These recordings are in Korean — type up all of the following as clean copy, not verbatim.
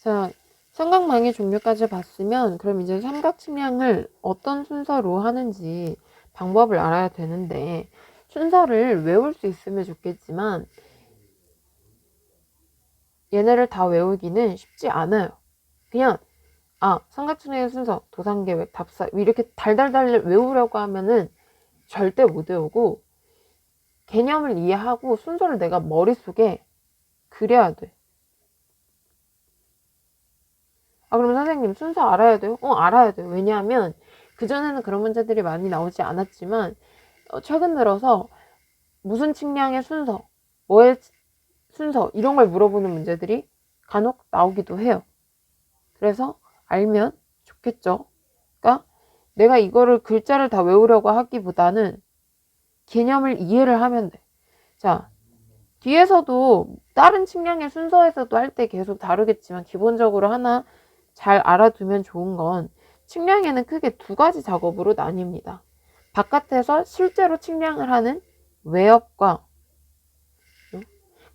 자, 삼각망의 종류까지 봤으면 그럼 이제 삼각측량을 어떤 순서로 하는지 방법을 알아야 되는데, 순서를 외울 수 있으면 좋겠지만 얘네를 다 외우기는 쉽지 않아요. 그냥 삼각측량의 순서, 도상계획, 답사 이렇게 달달달 외우려고 하면은 절대 못 외우고, 개념을 이해하고 순서를 내가 머릿속에 그려야 돼. 그러면 선생님 순서 알아야 돼요? 알아야 돼요. 왜냐하면 그전에는 그런 문제들이 많이 나오지 않았지만 최근 들어서 무슨 측량의 순서, 뭐의 순서 이런 걸 물어보는 문제들이 간혹 나오기도 해요. 그래서 알면 좋겠죠. 그러니까 내가 이거를 글자를 다 외우려고 하기보다는 개념을 이해를 하면 돼. 자, 뒤에서도 다른 측량의 순서에서도 할 때 계속 다르겠지만 기본적으로 하나 잘 알아두면 좋은 건, 측량에는 크게 두 가지 작업으로 나뉩니다. 바깥에서 실제로 측량을 하는 외엽과,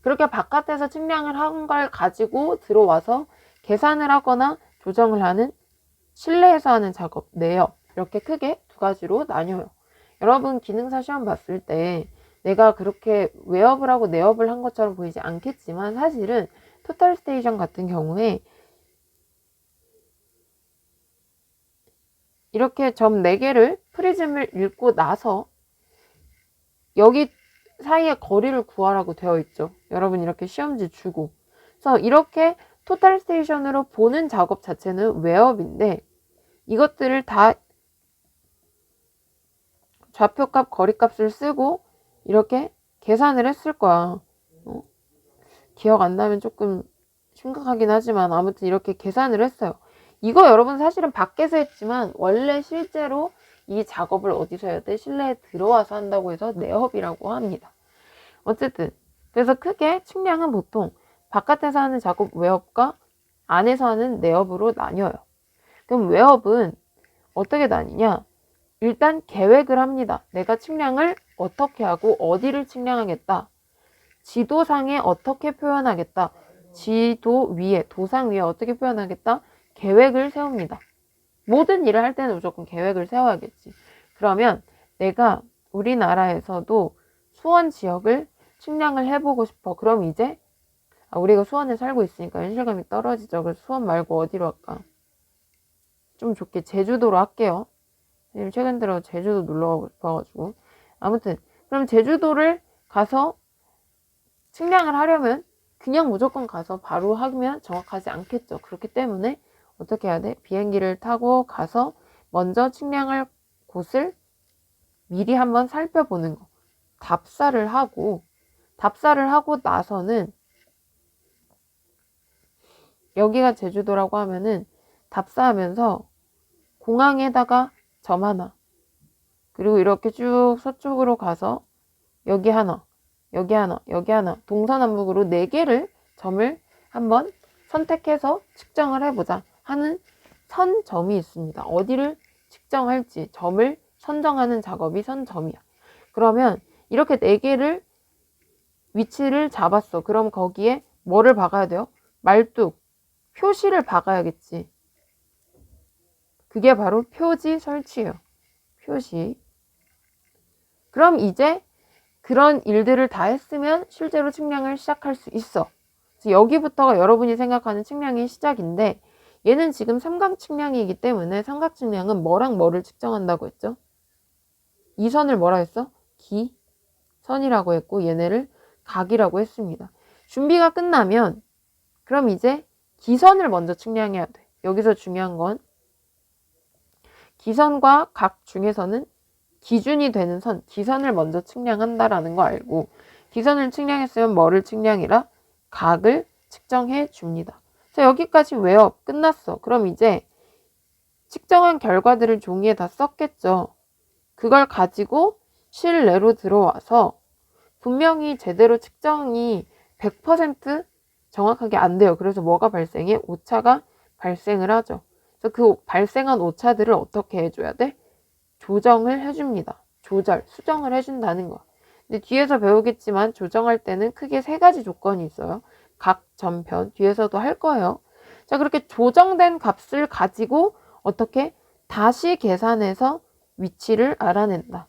그렇게 바깥에서 측량을 한 걸 가지고 들어와서 계산을 하거나 조정을 하는 실내에서 하는 작업, 내엽, 이렇게 크게 두 가지로 나뉘어요. 여러분 기능사 시험 봤을 때 내가 그렇게 외엽을 하고 내엽을 한 것처럼 보이지 않겠지만, 사실은 토탈 스테이션 같은 경우에 이렇게 점 4개를 프리즘을 읽고 나서 여기 사이의 거리를 구하라고 되어 있죠. 여러분 이렇게 시험지 주고. 그래서 이렇게 토탈 스테이션으로 보는 작업 자체는 외엽인데, 이것들을 다 좌표값, 거리값을 쓰고 이렇게 계산을 했을 거야. 기억 안 나면 조금 심각하긴 하지만 아무튼 이렇게 계산을 했어요. 이거 여러분 사실은 밖에서 했지만 원래 실제로 이 작업을 어디서 해야 돼? 실내에 들어와서 한다고 해서 내업이라고 합니다. 어쨌든 그래서 크게 측량은 보통 바깥에서 하는 작업 외업과 안에서 하는 내업으로 나뉘어요. 그럼 외업은 어떻게 나뉘냐? 일단 계획을 합니다. 내가 측량을 어떻게 하고 어디를 측량하겠다. 지도상에 어떻게 표현하겠다. 지도 위에, 도상 위에 어떻게 표현하겠다. 계획을 세웁니다. 모든 일을 할 때는 무조건 계획을 세워야겠지. 그러면 내가 우리나라에서도 수원 지역을 측량을 해보고 싶어. 그럼 이제 우리가 수원에 살고 있으니까 현실감이 떨어지죠. 그래서 수원 말고 어디로 할까? 좀 좋게 제주도로 할게요. 최근 들어 제주도 놀러 가고 싶어가지고. 아무튼 그럼 제주도를 가서 측량을 하려면 그냥 무조건 가서 바로 하면 정확하지 않겠죠. 그렇기 때문에 어떻게 해야 돼? 비행기를 타고 가서 먼저 측량할 곳을 미리 한번 살펴보는 거. 답사를 하고 나서는, 여기가 제주도라고 하면은 답사하면서 공항에다가 점 하나, 그리고 이렇게 쭉 서쪽으로 가서 여기 하나, 여기 하나, 여기 하나, 동서남북으로 4개를 점을 한번 선택해서 측정을 해보자 하는 선점이 있습니다. 어디를 측정할지 점을 선정하는 작업이 선점이야. 그러면 이렇게 4개를 위치를 잡았어. 그럼 거기에 뭐를 박아야 돼요? 말뚝, 표시를 박아야겠지. 그게 바로 표지 설치예요. 표시. 그럼 이제 그런 일들을 다 했으면 실제로 측량을 시작할 수 있어. 그래서 여기부터가 여러분이 생각하는 측량의 시작인데, 얘는 지금 삼각 측량이기 때문에 삼각 측량은 뭐랑 뭐를 측정한다고 했죠? 이 선을 뭐라 했어? 기선이라고 했고 얘네를 각이라고 했습니다. 준비가 끝나면 그럼 이제 기선을 먼저 측량해야 돼. 여기서 중요한 건 기선과 각 중에서는 기준이 되는 선, 기선을 먼저 측량한다라는 거 알고, 기선을 측량했으면 뭐를 측량이라? 각을 측정해 줍니다. 자, 여기까지 외워 끝났어. 그럼 이제 측정한 결과들을 종이에 다 썼겠죠. 그걸 가지고 실내로 들어와서 분명히 제대로 측정이 100% 정확하게 안 돼요. 그래서 뭐가 발생해? 오차가 발생을 하죠. 그래서 그 발생한 오차들을 어떻게 해줘야 돼? 조정을 해줍니다. 수정을 해준다는 거야. 근데 뒤에서 배우겠지만 조정할 때는 크게 3가지 조건이 있어요. 각, 전편, 뒤에서도 할 거예요. 자, 그렇게 조정된 값을 가지고 어떻게 다시 계산해서 위치를 알아낸다.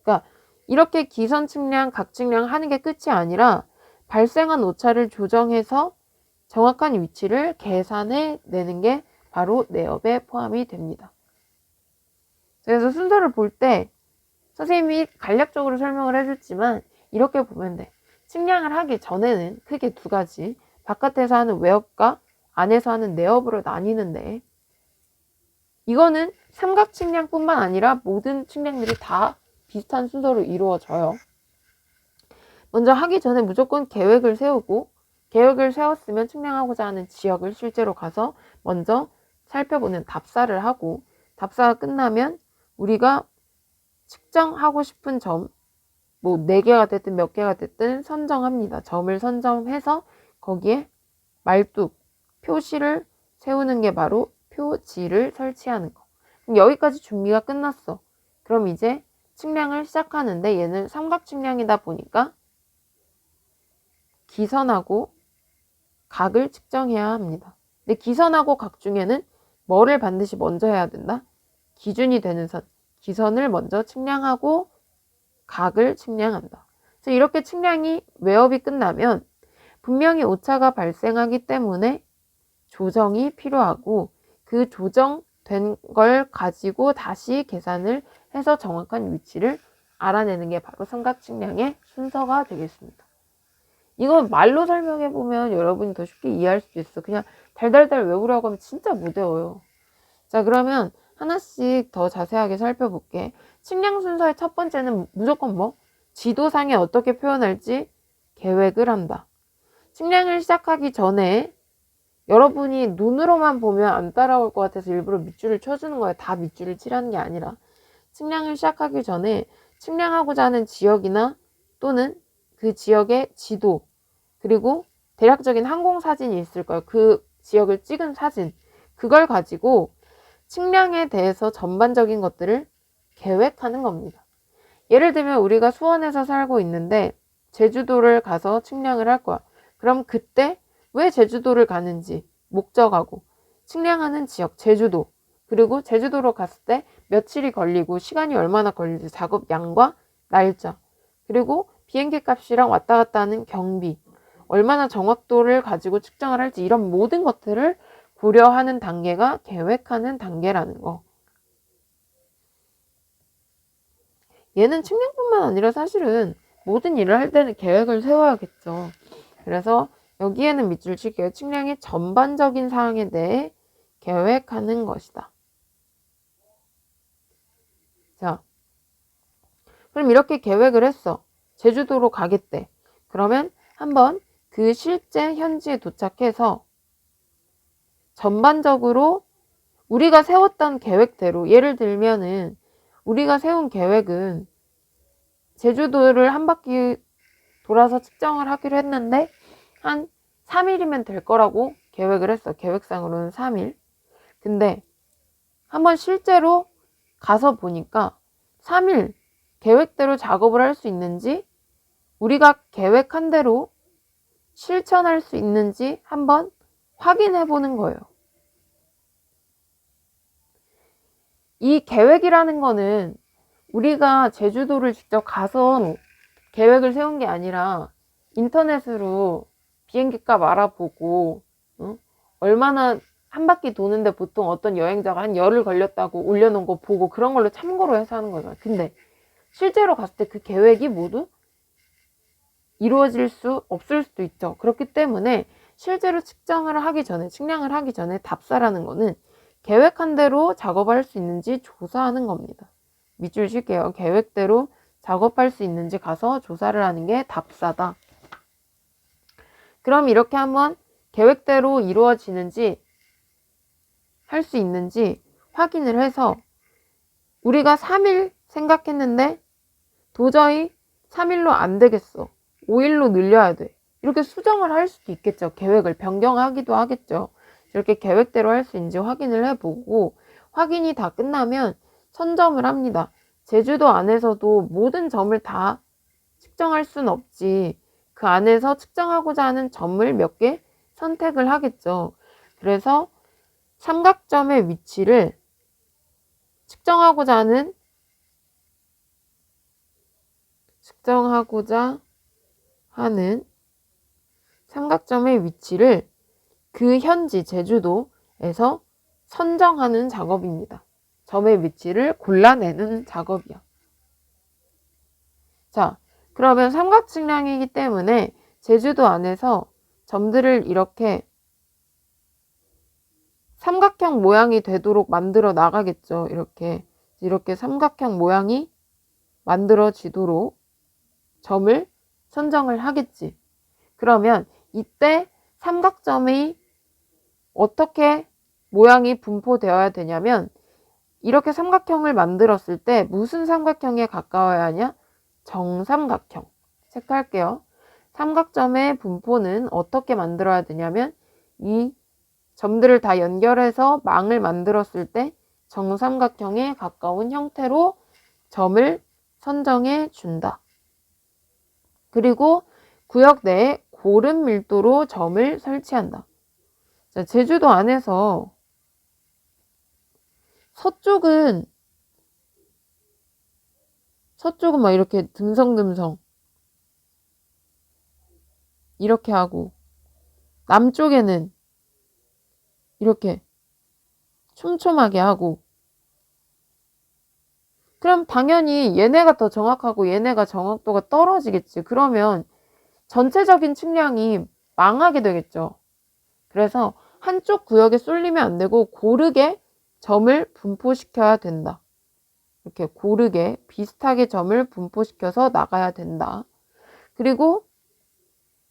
그러니까 이렇게 기선 측량, 각 측량 하는 게 끝이 아니라 발생한 오차를 조정해서 정확한 위치를 계산해 내는 게 바로 내역에 포함이 됩니다. 그래서 순서를 볼 때 선생님이 간략적으로 설명을 해줬지만 이렇게 보면 돼. 측량을 하기 전에는 크게 두 가지, 바깥에서 하는 외업과 안에서 하는 내업으로 나뉘는데, 이거는 삼각 측량뿐만 아니라 모든 측량들이 다 비슷한 순서로 이루어져요. 먼저 하기 전에 무조건 계획을 세우고, 계획을 세웠으면 측량하고자 하는 지역을 실제로 가서 먼저 살펴보는 답사를 하고, 답사가 끝나면 우리가 측정하고 싶은 점, 뭐 4개가 됐든 몇 개가 됐든 선정합니다. 점을 선정해서 거기에 말뚝, 표시를 세우는 게 바로 표지를 설치하는 거. 그럼 여기까지 준비가 끝났어. 그럼 이제 측량을 시작하는데 얘는 삼각 측량이다 보니까 기선하고 각을 측정해야 합니다. 근데 기선하고 각 중에는 뭐를 반드시 먼저 해야 된다? 기준이 되는 선, 기선을 먼저 측량하고 각을 측량한다. 그래서 이렇게 측량이 외업이 끝나면 분명히 오차가 발생하기 때문에 조정이 필요하고 그 조정된 걸 가지고 다시 계산을 해서 정확한 위치를 알아내는 게 바로 삼각 측량의 순서가 되겠습니다. 이거 말로 설명해 보면 여러분이 더 쉽게 이해할 수 있어. 그냥 달달달 외우라고 하면 진짜 못 외워요. 자, 그러면 하나씩 더 자세하게 살펴볼게. 측량 순서의 첫 번째는 무조건 뭐? 지도상에 어떻게 표현할지 계획을 한다. 측량을 시작하기 전에 여러분이 눈으로만 보면 안 따라올 것 같아서 일부러 밑줄을 쳐주는 거예요. 다 밑줄을 치라는 게 아니라. 측량을 시작하기 전에 측량하고자 하는 지역이나 또는 그 지역의 지도, 그리고 대략적인 항공사진이 있을 거예요. 그 지역을 찍은 사진. 그걸 가지고 측량에 대해서 전반적인 것들을 계획하는 겁니다. 예를 들면 우리가 수원에서 살고 있는데 제주도를 가서 측량을 할 거야. 그럼 그때 왜 제주도를 가는지 목적하고 측량하는 지역 제주도, 그리고 제주도로 갔을 때 며칠이 걸리고 시간이 얼마나 걸릴지 작업 양과 날짜, 그리고 비행기 값이랑 왔다 갔다 하는 경비, 얼마나 정확도를 가지고 측정을 할지 이런 모든 것들을 고려하는 단계가 계획하는 단계라는 거. 얘는 측량뿐만 아니라 사실은 모든 일을 할 때는 계획을 세워야겠죠. 그래서 여기에는 밑줄 칠게요. 측량의 전반적인 사항에 대해 계획하는 것이다. 자, 그럼 이렇게 계획을 했어. 제주도로 가겠대. 그러면 한번 그 실제 현지에 도착해서 전반적으로 우리가 세웠던 계획대로, 예를 들면은 우리가 세운 계획은 제주도를 한 바퀴 돌아서 측정을 하기로 했는데 한 3일이면 될 거라고 계획을 했어. 계획상으로는 3일. 근데 한번 실제로 가서 보니까 3일 계획대로 작업을 할 수 있는지, 우리가 계획한 대로 실천할 수 있는지 한번 확인해 보는 거예요. 이 계획이라는 거는 우리가 제주도를 직접 가서 계획을 세운 게 아니라 인터넷으로 비행기 값 알아보고, 얼마나 한 바퀴 도는데 보통 어떤 여행자가 한 열흘 걸렸다고 올려놓은 거 보고 그런 걸로 참고로 해서 하는 거잖아. 근데 실제로 갔을 때 그 계획이 모두 이루어질 수 없을 수도 있죠. 그렇기 때문에 실제로 측량을 하기 전에 답사라는 거는 계획한 대로 작업할 수 있는지 조사하는 겁니다. 밑줄 칠게요. 계획대로 작업할 수 있는지 가서 조사를 하는 게 답사다. 그럼 이렇게 한번 계획대로 이루어지는지 할 수 있는지 확인을 해서 우리가 3일 생각했는데 도저히 3일로 안 되겠어. 5일로 늘려야 돼. 이렇게 수정을 할 수도 있겠죠. 계획을 변경하기도 하겠죠. 이렇게 계획대로 할 수 있는지 확인을 해보고 확인이 다 끝나면 선점을 합니다. 제주도 안에서도 모든 점을 다 측정할 수는 없지. 그 안에서 측정하고자 하는 점을 몇 개 선택을 하겠죠. 그래서 삼각점의 위치를 측정하고자 하는 삼각점의 위치를 그 현지 제주도에서 선정하는 작업입니다. 점의 위치를 골라내는 작업이야. 자, 그러면 삼각 측량이기 때문에 제주도 안에서 점들을 이렇게 삼각형 모양이 되도록 만들어 나가겠죠. 이렇게 삼각형 모양이 만들어지도록 점을 선정을 하겠지. 그러면 이때 삼각점이 어떻게 모양이 분포되어야 되냐면 이렇게 삼각형을 만들었을 때 무슨 삼각형에 가까워야 하냐? 정삼각형. 체크할게요. 삼각점의 분포는 어떻게 만들어야 되냐면 이 점들을 다 연결해서 망을 만들었을 때 정삼각형에 가까운 형태로 점을 선정해 준다. 그리고 구역 내에 고른 밀도로 점을 설치한다. 자, 제주도 안에서 서쪽은 막 이렇게 듬성듬성 이렇게 하고 남쪽에는 이렇게 촘촘하게 하고 그럼 당연히 얘네가 더 정확하고 얘네가 정확도가 떨어지겠지. 그러면 전체적인 측량이 망하게 되겠죠. 그래서 한쪽 구역에 쏠리면 안 되고 고르게 점을 분포시켜야 된다. 이렇게 고르게 비슷하게 점을 분포시켜서 나가야 된다. 그리고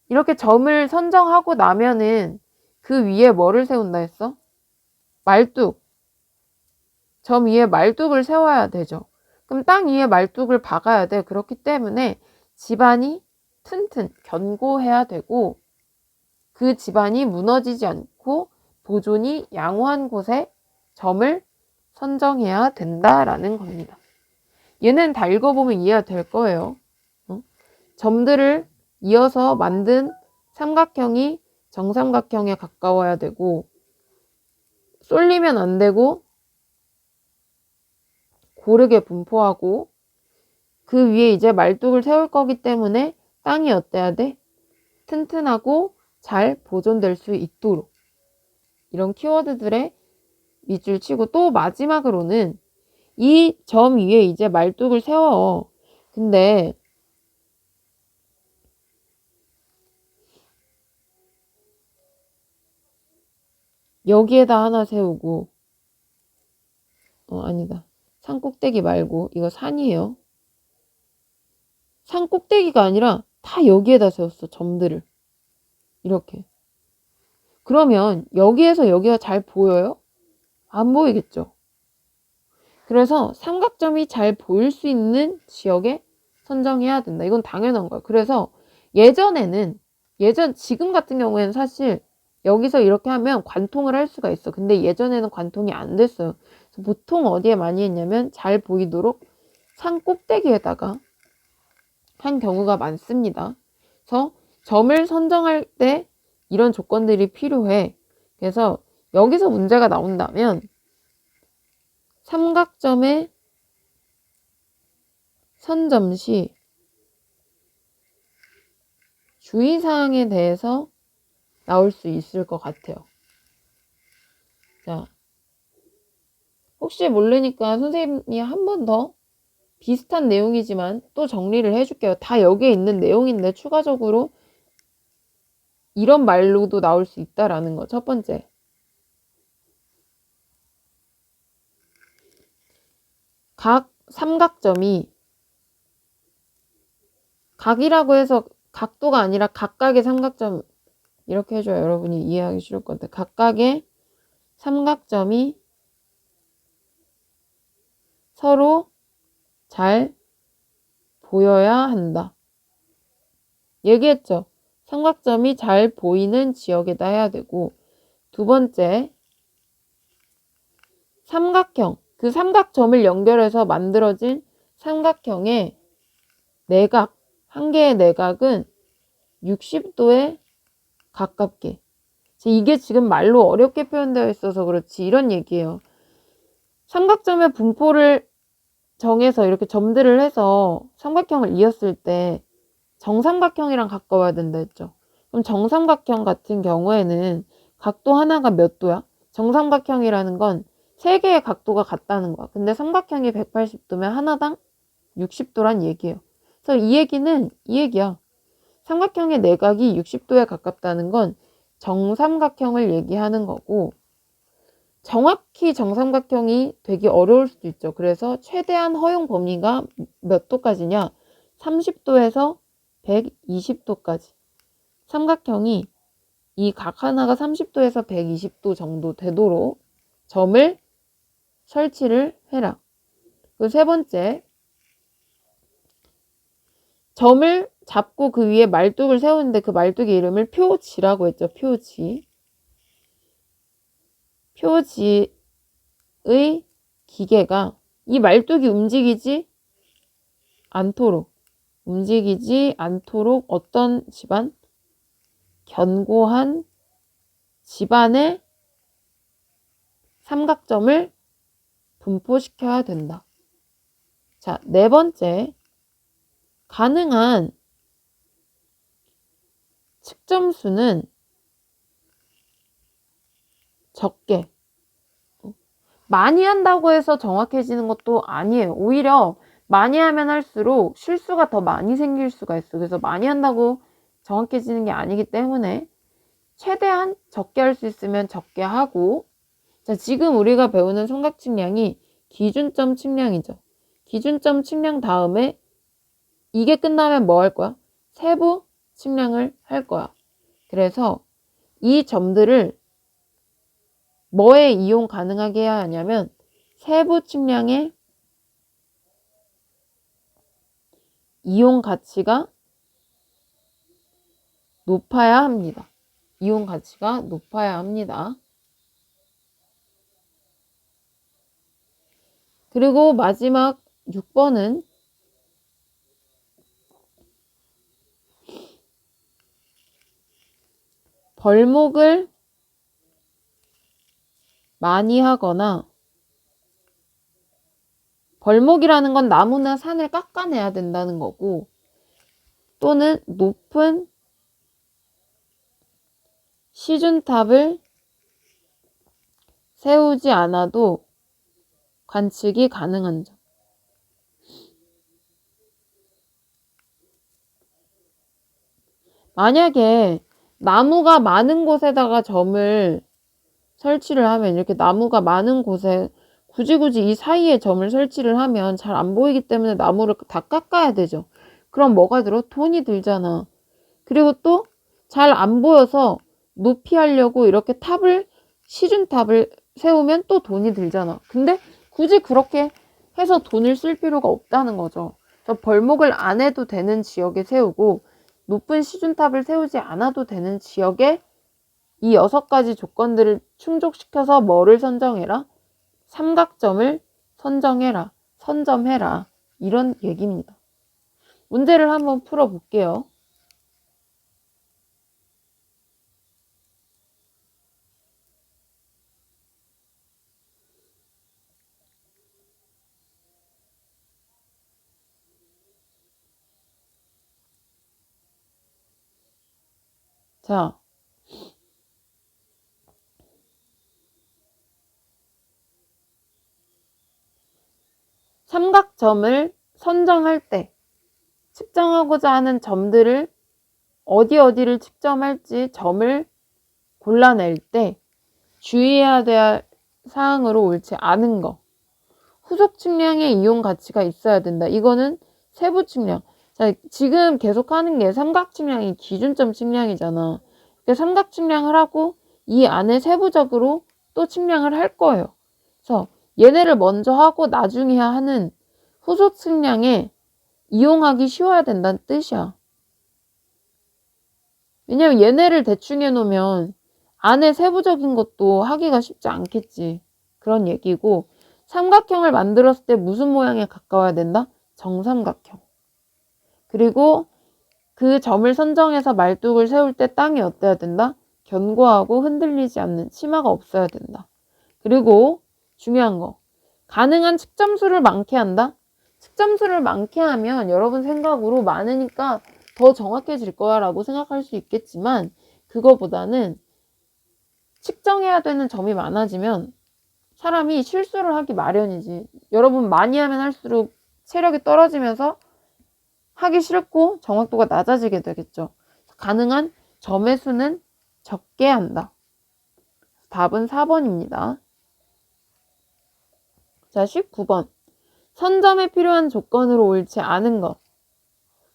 이렇게 점을 선정하고 나면은 그 위에 뭐를 세운다 했어? 말뚝. 점 위에 말뚝을 세워야 되죠. 그럼 땅 위에 말뚝을 박아야 돼. 그렇기 때문에 집안이 튼튼, 견고해야 되고 그 집안이 무너지지 않고 보존이 양호한 곳에 점을 선정해야 된다라는 겁니다. 얘는 다 읽어보면 이해가 될 거예요. 점들을 이어서 만든 삼각형이 정삼각형에 가까워야 되고 쏠리면 안 되고 고르게 분포하고 그 위에 이제 말뚝을 세울 거기 때문에 땅이 어때야 돼? 튼튼하고 잘 보존될 수 있도록 이런 키워드들의 밑줄 치고 또 마지막으로는 이 점 위에 이제 말뚝을 세워. 근데 여기에다 하나 세우고 아니다. 산 꼭대기 말고 이거 산이에요. 산 꼭대기가 아니라 다 여기에다 세웠어. 점들을. 이렇게. 그러면 여기에서 여기가 잘 보여요? 안 보이겠죠? 그래서 삼각점이 잘 보일 수 있는 지역에 선정해야 된다. 이건 당연한 거야. 그래서 지금 같은 경우에는 사실 여기서 이렇게 하면 관통을 할 수가 있어. 근데 예전에는 관통이 안 됐어요. 그래서 보통 어디에 많이 했냐면 잘 보이도록 산 꼭대기에다가 한 경우가 많습니다. 그래서 점을 선정할 때 이런 조건들이 필요해. 그래서 여기서 문제가 나온다면 삼각점의 선점 시 주의사항에 대해서 나올 수 있을 것 같아요. 자, 혹시 모르니까 선생님이 한 번 더 비슷한 내용이지만 또 정리를 해줄게요. 다 여기에 있는 내용인데 추가적으로 이런 말로도 나올 수 있다라는 거. 첫 번째. 각 삼각점이 각이라고 해서 각도가 아니라 각각의 삼각점 이렇게 해줘야 여러분이 이해하기 쉬울 것 같아요. 각각의 삼각점이 서로 잘 보여야 한다. 얘기했죠? 삼각점이 잘 보이는 지역에다 해야 되고 두 번째, 삼각형. 그 삼각점을 연결해서 만들어진 삼각형의 내각, 한 개의 내각은 60도에 가깝게 이게 지금 말로 어렵게 표현되어 있어서 그렇지 이런 얘기예요. 삼각점의 분포를 정해서 이렇게 점들을 해서 삼각형을 이었을 때 정삼각형이랑 가까워야 된다 했죠. 그럼 정삼각형 같은 경우에는 각도 하나가 몇 도야? 정삼각형이라는 건 3개의 각도가 같다는 거야. 근데 삼각형이 180도면 하나당 60도란 얘기예요. 그래서 이 얘기야. 삼각형의 내각이 60도에 가깝다는 건 정삼각형을 얘기하는 거고, 정확히 정삼각형이 되기 어려울 수도 있죠. 그래서 최대한 허용 범위가 몇 도까지냐? 30도에서 120도까지. 삼각형이 이 각 하나가 30도에서 120도 정도 되도록 점을 설치를 해라. 그 세 번째, 점을 잡고 그 위에 말뚝을 세우는데 그 말뚝의 이름을 표지라고 했죠. 표지의 기계가 이 말뚝이 움직이지 않도록 어떤 집안? 견고한 집안의 삼각점을 분포시켜야 된다. 자, 네 번째, 가능한 측점수는 적게. 많이 한다고 해서 정확해지는 것도 아니에요. 오히려 많이 하면 할수록 실수가 더 많이 생길 수가 있어. 그래서 많이 한다고 정확해지는 게 아니기 때문에 최대한 적게 할 수 있으면 적게 하고, 자, 지금 우리가 배우는 삼각 측량이 기준점 측량이죠. 기준점 측량 다음에 이게 끝나면 뭐 할 거야? 세부 측량을 할 거야. 그래서 이 점들을 뭐에 이용 가능하게 해야 하냐면 세부 측량의 이용 가치가 높아야 합니다. 이용 가치가 높아야 합니다. 그리고 마지막 6번은 벌목을 많이 하거나, 벌목이라는 건 나무나 산을 깎아내야 된다는 거고, 또는 높은 시준탑을 세우지 않아도 관측이 가능한 점. 만약에 나무가 많은 곳에다가 점을 설치를 하면, 이렇게 나무가 많은 곳에 굳이 이 사이에 점을 설치를 하면 잘 안 보이기 때문에 나무를 다 깎아야 되죠. 그럼 뭐가 들어? 돈이 들잖아. 그리고 또 잘 안 보여서 높이 하려고 이렇게 시준탑을 세우면 또 돈이 들잖아. 근데 굳이 그렇게 해서 돈을 쓸 필요가 없다는 거죠. 그래서 벌목을 안 해도 되는 지역에 세우고, 높은 시준탑을 세우지 않아도 되는 지역에 이 6가지 조건들을 충족시켜서 뭐를 선정해라? 삼각점을 선점해라. 이런 얘기입니다. 문제를 한번 풀어볼게요. 자, 삼각점을 선정할 때 측정하고자 하는 점들을 어디를 측정할지 점을 골라낼 때 주의해야 될 사항으로 옳지 않은 거. 후속 측량의 이용 가치가 있어야 된다. 이거는 세부 측량. 자, 지금 계속 하는 게 삼각 측량이 기준점 측량이잖아. 그러니까 삼각 측량을 하고 이 안에 세부적으로 또 측량을 할 거예요. 그래서 얘네를 먼저 하고 나중에 하는 후속 측량에 이용하기 쉬워야 된다는 뜻이야. 왜냐면 얘네를 대충 해놓으면 안에 세부적인 것도 하기가 쉽지 않겠지. 그런 얘기고, 삼각형을 만들었을 때 무슨 모양에 가까워야 된다? 정삼각형. 그리고 그 점을 선정해서 말뚝을 세울 때 땅이 어때야 된다? 견고하고 흔들리지 않는 치마가 없어야 된다. 그리고 중요한 거, 가능한 측점수를 많게 한다. 측점수를 많게 하면 여러분 생각으로 많으니까 더 정확해질 거야 라고 생각할 수 있겠지만, 그거보다는 측정해야 되는 점이 많아지면 사람이 실수를 하기 마련이지. 여러분 많이 하면 할수록 체력이 떨어지면서 하기 싫고 정확도가 낮아지게 되겠죠. 가능한 점의 수는 적게 한다. 답은 4번입니다. 자, 19번. 선점에 필요한 조건으로 옳지 않은 것.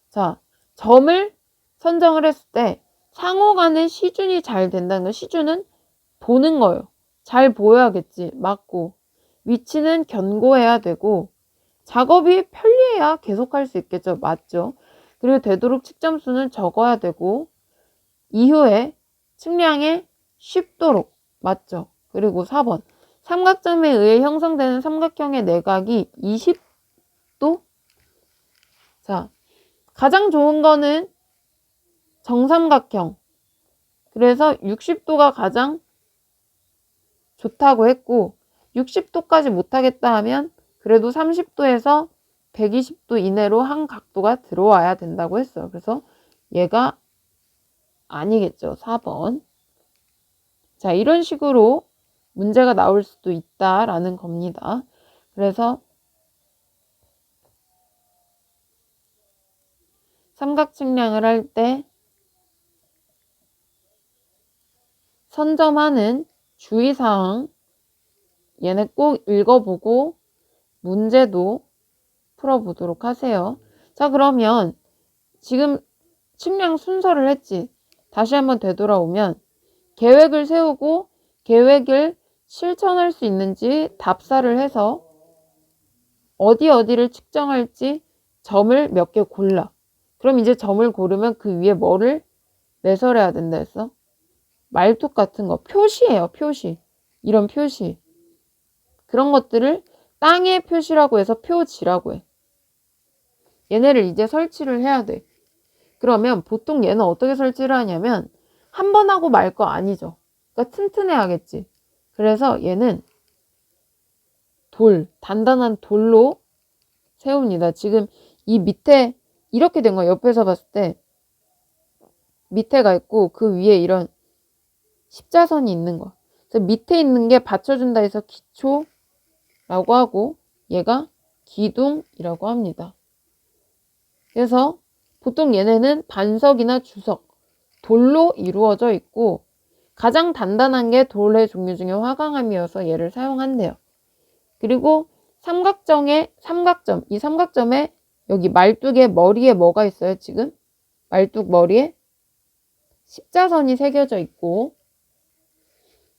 자, 점을 선정을 했을 때 상호 간의 시준이 잘 된다는 거. 시준은 보는 거예요. 잘 보여야겠지. 맞고. 위치는 견고해야 되고, 작업이 편리해야 계속할 수 있겠죠. 맞죠? 그리고 되도록 측점수는 적어야 되고, 이후에 측량에 쉽도록. 맞죠? 그리고 4번. 삼각점에 의해 형성되는 삼각형의 내각이 20도? 자, 가장 좋은 거는 정삼각형. 그래서 60도가 가장 좋다고 했고, 60도까지 못하겠다 하면 그래도 30도에서 120도 이내로 한 각도가 들어와야 된다고 했어요. 그래서 얘가 아니겠죠. 4번. 자, 이런 식으로 문제가 나올 수도 있다라는 겁니다. 그래서 삼각 측량을 할 때 선점하는 주의사항, 얘네 꼭 읽어보고 문제도 풀어보도록 하세요. 자, 그러면 지금 측량 순서를 했지. 다시 한번 되돌아오면 계획을 세우고 계획을 실천할 수 있는지 답사를 해서 어디를 측정할지 점을 몇 개 골라. 그럼 이제 점을 고르면 그 위에 뭐를 매설해야 된다 했어? 말뚝 같은 거. 표시예요, 표시. 이런 표시. 그런 것들을 땅의 표시라고 해서 표지라고 해. 얘네를 이제 설치를 해야 돼. 그러면 보통 얘는 어떻게 설치를 하냐면 한 번 하고 말 거 아니죠. 그러니까 튼튼해야겠지. 그래서 얘는 단단한 돌로 세웁니다. 지금 이 밑에 이렇게 된 거 옆에서 봤을 때 밑에가 있고 그 위에 이런 십자선이 있는 거. 그래서 밑에 있는 게 받쳐준다 해서 기초라고 하고 얘가 기둥이라고 합니다. 그래서 보통 얘네는 반석이나 주석, 돌로 이루어져 있고 가장 단단한 게 돌의 종류 중에 화강암이어서 얘를 사용한대요. 그리고 삼각점, 이 삼각점에 여기 말뚝의 머리에 뭐가 있어요, 지금? 말뚝 머리에 십자선이 새겨져 있고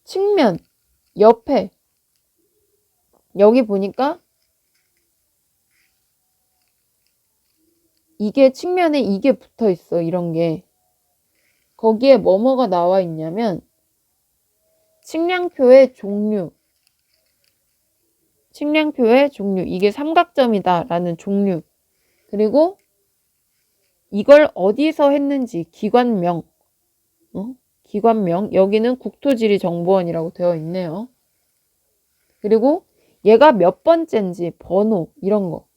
측면, 옆에 여기 보니까 이게 측면에 이게 붙어 있어, 이런 게. 거기에 뭐뭐가 나와 있냐면 측량표의 종류, 이게 삼각점이다라는 종류, 그리고 이걸 어디서 했는지 기관명, 기관명, 여기는 국토지리정보원이라고 되어 있네요. 그리고 얘가 몇 번째인지 번호, 이런 거.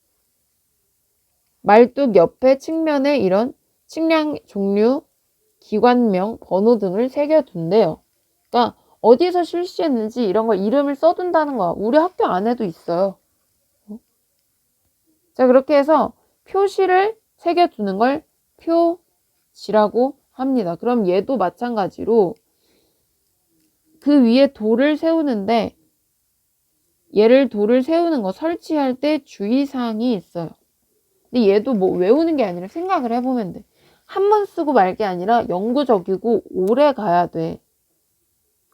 말뚝 옆에 측면에 이런 측량 종류, 기관명, 번호 등을 새겨둔대요. 그러니까 어디서 실시했는지 이런 거 이름을 써둔다는 거야. 우리 학교 안에도 있어요. 자, 그렇게 해서 표시를 새겨두는 걸 표지라고 합니다. 그럼 얘도 마찬가지로 그 위에 돌을 세우는데 얘를 돌을 세우는 거 설치할 때 주의사항이 있어요. 근데 얘도 뭐 외우는 게 아니라 생각을 해보면 돼. 한 번 쓰고 말 게 아니라 영구적이고 오래 가야 돼.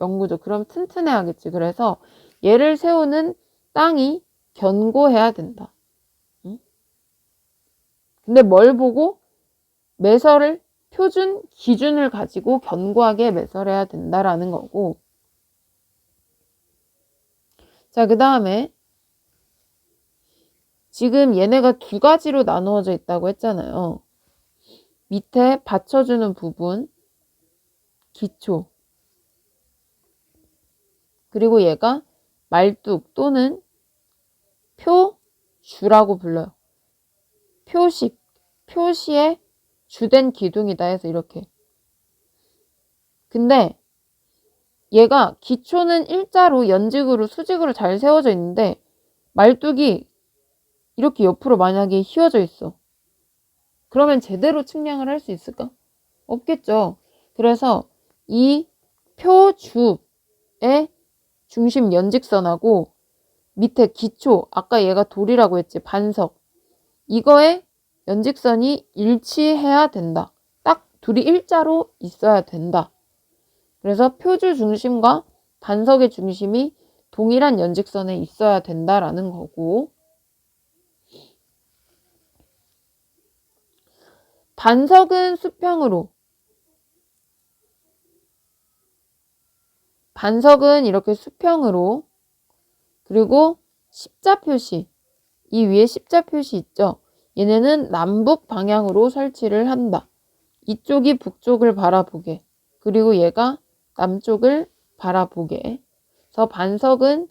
영구적. 그럼 튼튼해야겠지. 그래서 얘를 세우는 땅이 견고해야 된다. 응? 근데 뭘 보고? 매설을 표준 기준을 가지고 견고하게 매설해야 된다라는 거고. 자, 그 다음에 지금 얘네가 두 가지로 나누어져 있다고 했잖아요. 밑에 받쳐주는 부분, 기초. 그리고 얘가 말뚝 또는 표주라고 불러요. 표식, 표시의 주된 기둥이다 해서 이렇게. 근데 얘가 기초는 일자로 연직으로 수직으로 잘 세워져 있는데 말뚝이 이렇게 옆으로 만약에 휘어져 있어. 그러면 제대로 측량을 할 수 있을까? 없겠죠. 그래서 이 표주의 중심 연직선하고 밑에 기초, 아까 얘가 돌이라고 했지, 반석. 이거의 연직선이 일치해야 된다. 딱 둘이 일자로 있어야 된다. 그래서 표주 중심과 반석의 중심이 동일한 연직선에 있어야 된다라는 거고, 반석은 수평으로, 반석은 이렇게 수평으로, 그리고 십자 표시, 이 위에 십자 표시 있죠? 얘네는 남북 방향으로 설치를 한다. 이쪽이 북쪽을 바라보게, 그리고 얘가 남쪽을 바라보게. 그래서 반석은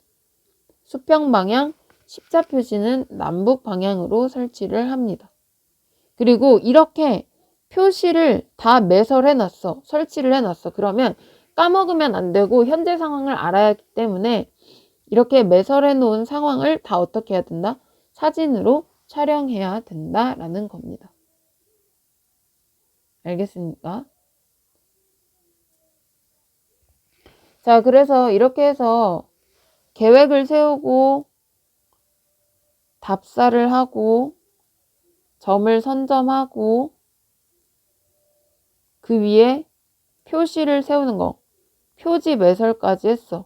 수평 방향, 십자 표시는 남북 방향으로 설치를 합니다. 그리고 이렇게 표시를 다 매설해놨어. 설치를 해놨어. 그러면 까먹으면 안 되고 현재 상황을 알아야 하기 때문에 이렇게 매설해 놓은 상황을 다 어떻게 해야 된다? 사진으로 촬영해야 된다라는 겁니다. 알겠습니까? 자, 그래서 이렇게 해서 계획을 세우고 답사를 하고 점을 선점하고 그 위에 표시를 세우는 거, 표지 매설까지 했어.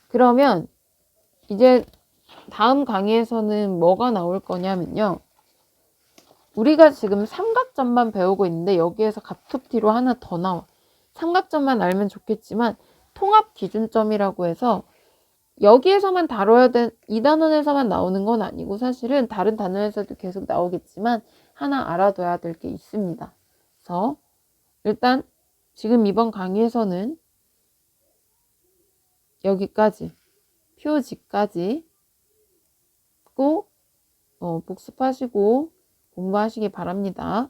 그러면 이제 다음 강의에서는 뭐가 나올 거냐면요. 우리가 지금 삼각점만 배우고 있는데 여기에서 갑툭튀로 하나 더 나와. 삼각점만 알면 좋겠지만 통합 기준점이라고 해서 여기에서만 다뤄야 된, 이 단원에서만 나오는 건 아니고 사실은 다른 단원에서도 계속 나오겠지만 하나 알아둬야 될 게 있습니다. 그래서 일단 지금 이번 강의에서는 여기까지, 표지까지 꼭 복습하시고 공부하시기 바랍니다.